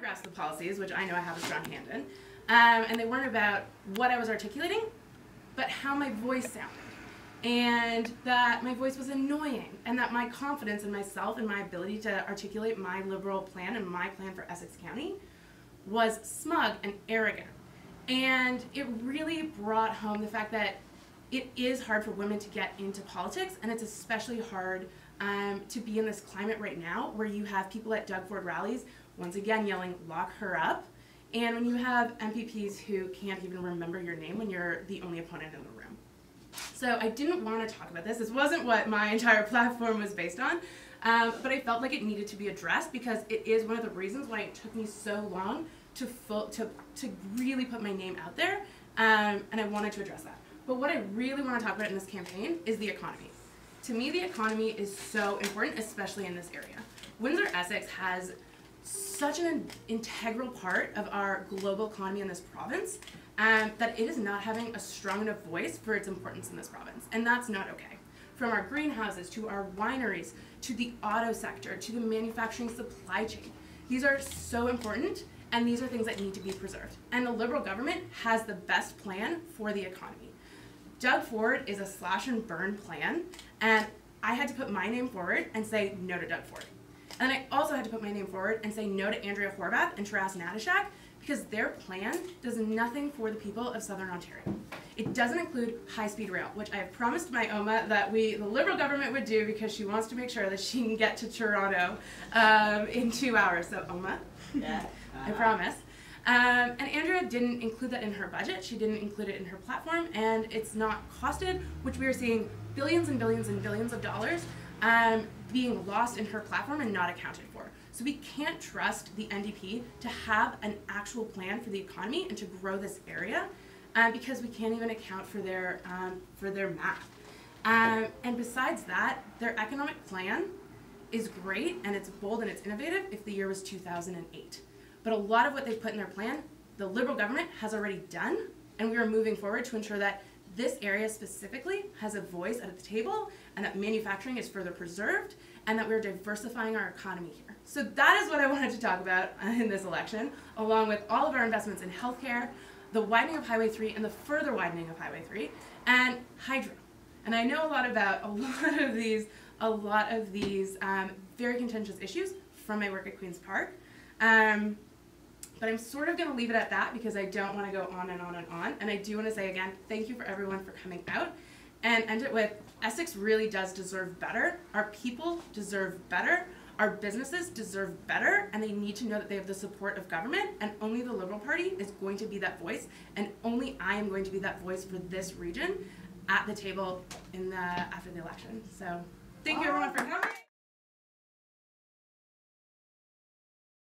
grasped the policies, which I know I have a strong hand in, and they weren't about what I was articulating, but how my voice sounded. And that my voice was annoying, and that my confidence in myself and my ability to articulate my liberal plan and my plan for Essex County was smug and arrogant. And it really brought home the fact that it is hard for women to get into politics, and it's especially hard to be in this climate right now where you have people at Doug Ford rallies once again yelling, "Lock her up," and when you have MPPs who can't even remember your name when you're the only opponent in the room. So I didn't want to talk about this. This wasn't what my entire platform was based on, but I felt like it needed to be addressed because it is one of the reasons why it took me so long to really put my name out there, and I wanted to address that. But what I really want to talk about in this campaign is the economy. To me, the economy is so important, especially in this area. Windsor-Essex has such an integral part of our global economy in this province that it is not having a strong enough voice for its importance in this province, and that's not okay. From our greenhouses, to our wineries, to the auto sector, to the manufacturing supply chain. These are so important, and these are things that need to be preserved. And the Liberal government has the best plan for the economy. Doug Ford is a slash and burn plan, and I had to put my name forward and say no to Doug Ford. And I also had to put my name forward and say no to Andrea Horvath and Taras Natashak because their plan does nothing for the people of Southern Ontario. It doesn't include high-speed rail, which I have promised my Oma that the Liberal government would do because she wants to make sure that she can get to Toronto in 2 hours. So Oma, yeah. I promise. And Andrea didn't include that in her budget. She didn't include it in her platform, and it's not costed, which we are seeing billions and billions and billions of dollars being lost in her platform and not accounted for. So we can't trust the NDP to have an actual plan for the economy and to grow this area because we can't even account for their math. And besides that, their economic plan is great and it's bold and it's innovative if the year was 2008. But a lot of what they've put in their plan, the Liberal government has already done, and we are moving forward to ensure that this area specifically has a voice at the table, and that manufacturing is further preserved, and that we're diversifying our economy here. So that is what I wanted to talk about in this election, along with all of our investments in healthcare, the widening of Highway 3 and the further widening of Highway 3, and hydro. And I know a lot about a lot of these very contentious issues from my work at Queen's Park. But I'm sort of going to leave it at that because I don't want to go on and on and on. And I do want to say again, thank you for everyone for coming out. And end it with, Essex really does deserve better. Our people deserve better. Our businesses deserve better. And they need to know that they have the support of government. And only the Liberal Party is going to be that voice. And only I am going to be that voice for this region at the table after the election. So thank you everyone for coming.